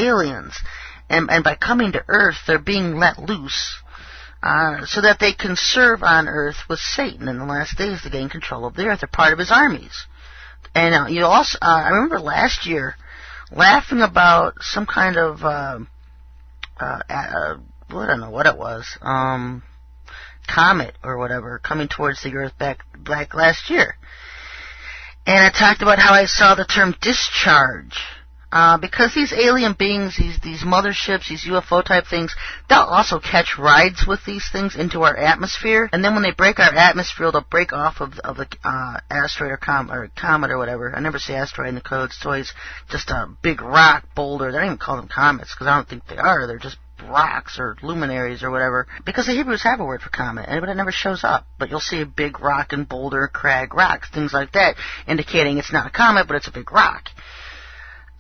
aliens. And by coming to Earth, they're being let loose so that they can serve on Earth with Satan in the last days to gain control of the Earth. They're part of his armies. And you also, I remember last year laughing about some kind of, I don't know what it was, comet or whatever coming towards the Earth back last year. And I talked about how I saw the term discharge. Because these alien beings, these motherships, these UFO type things, they'll also catch rides with these things into our atmosphere, and then when they break our atmosphere, they'll break off of the asteroid or comet or whatever. I never say asteroid in the code. It's always just a big rock boulder. They don't even call them comets because I don't think they are. They're just rocks or luminaries or whatever. Because the Hebrews have a word for comet, but it never shows up. But you'll see a big rock and boulder, crag, rocks, things like that, indicating it's not a comet, but it's a big rock.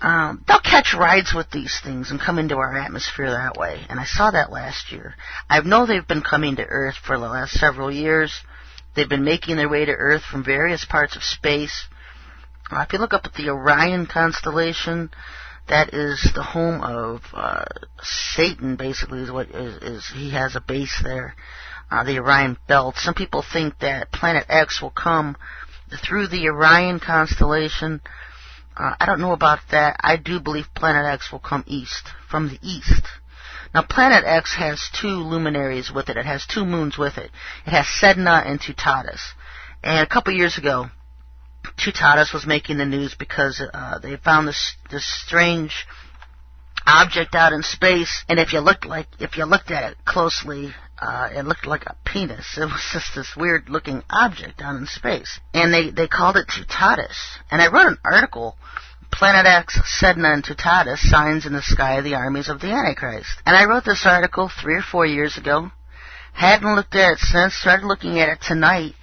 They'll catch rides with these things and come into our atmosphere that way. And I saw that last year. I know they've been coming to Earth for the last several years. They've been making their way to Earth from various parts of space. If you look up at the Orion constellation, that is the home of Satan, basically, is he has a base there, the Orion belt. Some people think that Planet X will come through the Orion constellation. I don't know about that. I do believe Planet X will come from the east. Now, Planet X has two luminaries with it. It has two moons with it. It has Sedna and Tutatis. And a couple years ago, Tutatis was making the news because they found this strange object out in space, and if you looked at it closely, it looked like a penis. It was just this weird-looking object out in space, and they called it Tutatis. And I wrote an article, Planet X, Sedna, and Tutatis, Signs in the Sky of the Armies of the Antichrist. And I wrote this article 3 or 4 years ago. Hadn't looked at it since. Started looking at it tonight.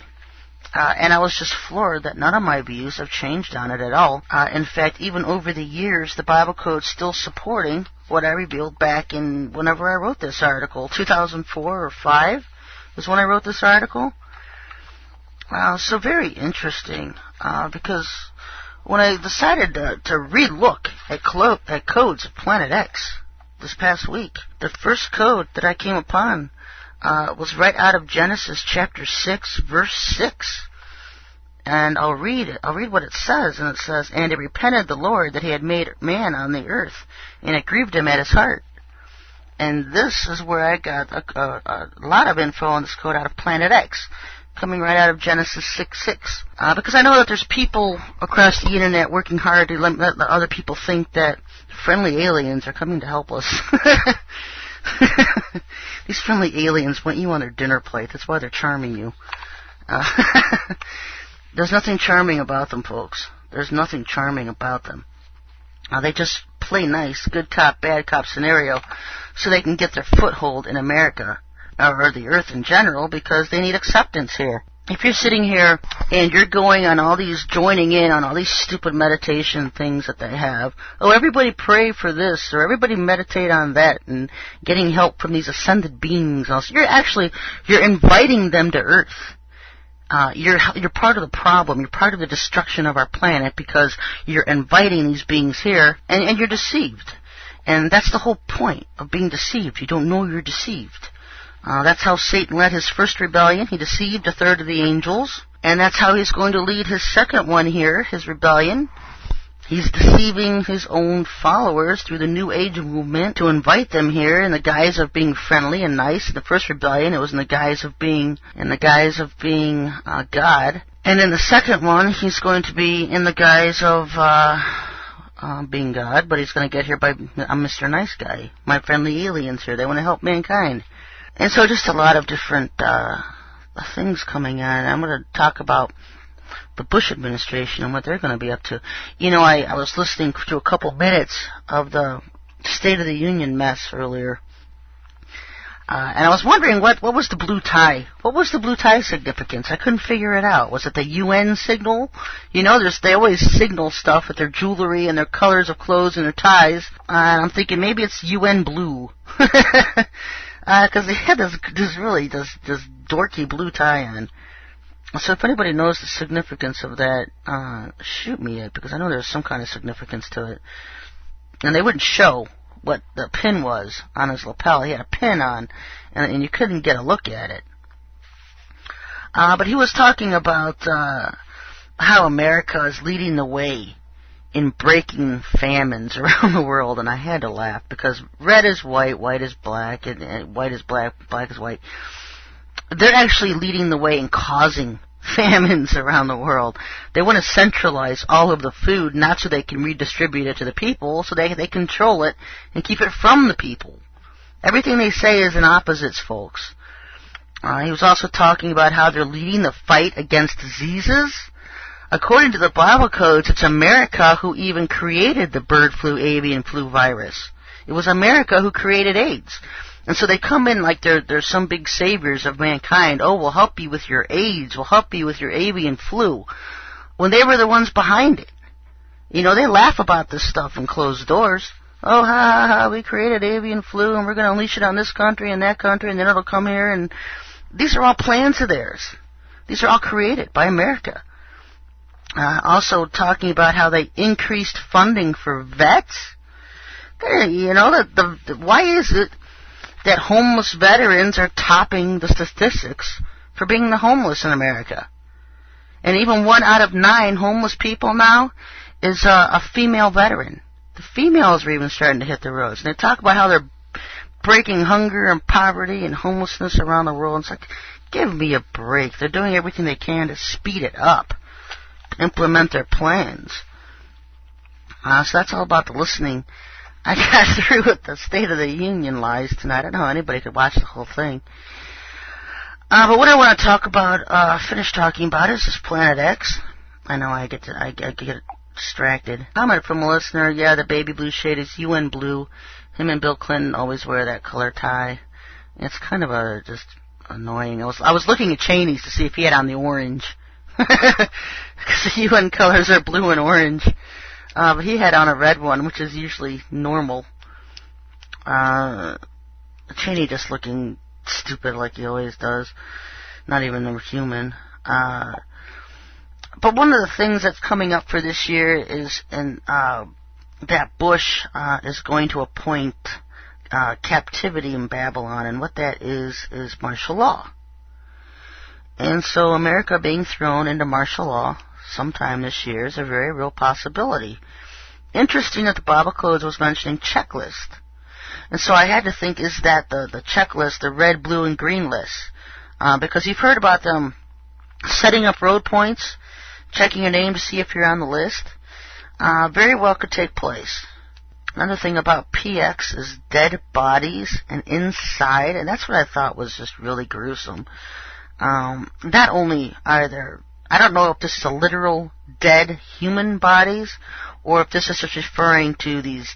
And I was just floored that none of my views have changed on it at all. In fact, even over the years, the Bible Code's still supporting what I revealed back in whenever I wrote this article. 2004 or 5 was when I wrote this article. So very interesting, because when I decided to re-look at codes of Planet X this past week, the first code that I came upon was right out of Genesis chapter 6, verse 6. And I'll read it. I'll read what it says. And it says, "And it repented the Lord that he had made man on the earth, and it grieved him at his heart." And this is where I got a lot of info on this code out of Planet X, coming right out of Genesis 6:6. Because I know that there's people across the internet working hard to let other people think that friendly aliens are coming to help us. These friendly aliens want you on their dinner plate. That's why they're charming you. There's nothing charming about them, folks. There's nothing charming about them. They just play nice, good cop, bad cop scenario so they can get their foothold in America, or the earth in general, because they need acceptance here. If you're sitting here and you're joining in on all these stupid meditation things that they have, everybody pray for this, or everybody meditate on that, and getting help from these ascended beings, you're inviting them to Earth. You're part of the problem. You're part of the destruction of our planet because you're inviting these beings here, and you're deceived. And that's the whole point of being deceived. You don't know you're deceived. That's how Satan led his first rebellion. He deceived a third of the angels. And that's how he's going to lead his second one here, his rebellion. He's deceiving his own followers through the New Age movement to invite them here in the guise of being friendly and nice. In the first rebellion, it was in the guise of being God. And in the second one, he's going to be in the guise of being God, but he's going to get here by, I'm Mr. Nice Guy. My friendly aliens here. They want to help mankind. And so just a lot of different things coming on. I'm going to talk about the Bush administration and what they're going to be up to. You know, I was listening to a couple minutes of the State of the Union mess earlier. And I was wondering, what was the blue tie? What was the blue tie significance? I couldn't figure it out. Was it the UN signal? You know, they always signal stuff with their jewelry and their colors of clothes and their ties. And I'm thinking maybe it's UN blue. Because they had this dorky blue tie on. So if anybody knows the significance of that, shoot me it, because I know there's some kind of significance to it. And they wouldn't show what the pin was on his lapel. He had a pin on, and you couldn't get a look at it. But he was talking about how America is leading the way in breaking famines around the world, and I had to laugh because red is white, white is black, and white is black, black is white. They're actually leading the way in causing famines around the world. They want to centralize all of the food, not so they can redistribute it to the people, so they control it and keep it from the people. Everything they say is in opposites, folks. He was also talking about how they're leading the fight against diseases. According to the Bible codes, it's America who even created the bird flu, avian flu virus. It was America who created AIDS. And so they come in like they're some big saviors of mankind. Oh, we'll help you with your AIDS. We'll help you with your avian flu. When they were the ones behind it. You know, they laugh about this stuff in closed doors. Oh, ha, ha, ha, we created avian flu, and we're going to unleash it on this country and that country, and then it'll come here. And these are all plans of theirs. These are all created by America. Also talking about how they increased funding for vets. You know, why is it that homeless veterans are topping the statistics for being the homeless in America? And even 1 out of 9 homeless people now is a female veteran. The females are even starting to hit the roads. And they talk about how they're breaking hunger and poverty and homelessness around the world. It's like, give me a break. They're doing everything they can to speed it up, implement their plans. So that's all about the listening. I got through with the State of the Union lies tonight. I don't know how anybody could watch the whole thing. But what I want to talk about, finish talking about, is this Planet X. I know I get distracted. Comment from a listener, yeah, the baby blue shade is UN blue. Him and Bill Clinton always wear that color tie. It's kind of just annoying. I was looking at Cheney's to see if he had on the orange. Because the UN colors are blue and orange. But he had on a red one, which is usually normal. Cheney just looking stupid like he always does. Not even human. But one of the things that's coming up for this year is that Bush is going to appoint captivity in Babylon. And what that is martial law. And so America being thrown into martial law sometime this year is a very real possibility. Interesting that the Bible Codes was mentioning checklist. And so I had to think, is that the checklist, the red, blue, and green list? Because you've heard about them setting up road points, checking your name to see if you're on the list. Very well could take place. Another thing about PX is dead bodies and inside, and that's what I thought was just really gruesome. Not only are there, I don't know if this is a literal dead human bodies, or if this is just referring to these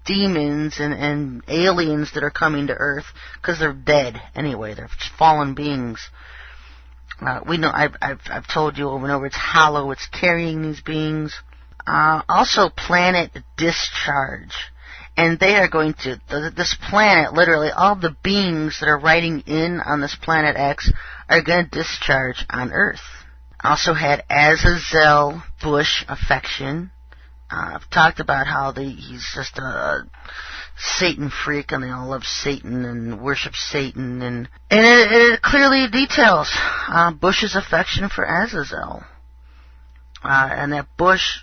demons and aliens that are coming to Earth, because they're dead anyway. They're fallen beings. We know, I've told you over and over, it's hollow. It's carrying these beings. Also, planet discharge. And they are going to, this planet, literally, all the beings that are riding in on this planet X are going to discharge on Earth. Also had Azazel Bush affection. I've talked about how he's just a Satan freak, and they all love Satan and worship Satan. And it clearly details Bush's affection for Azazel. And that Bush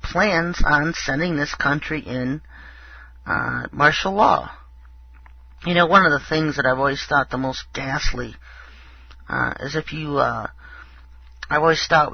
plans on sending this country in martial law. You know, one of the things that I've always thought the most ghastly is if you, I've always thought we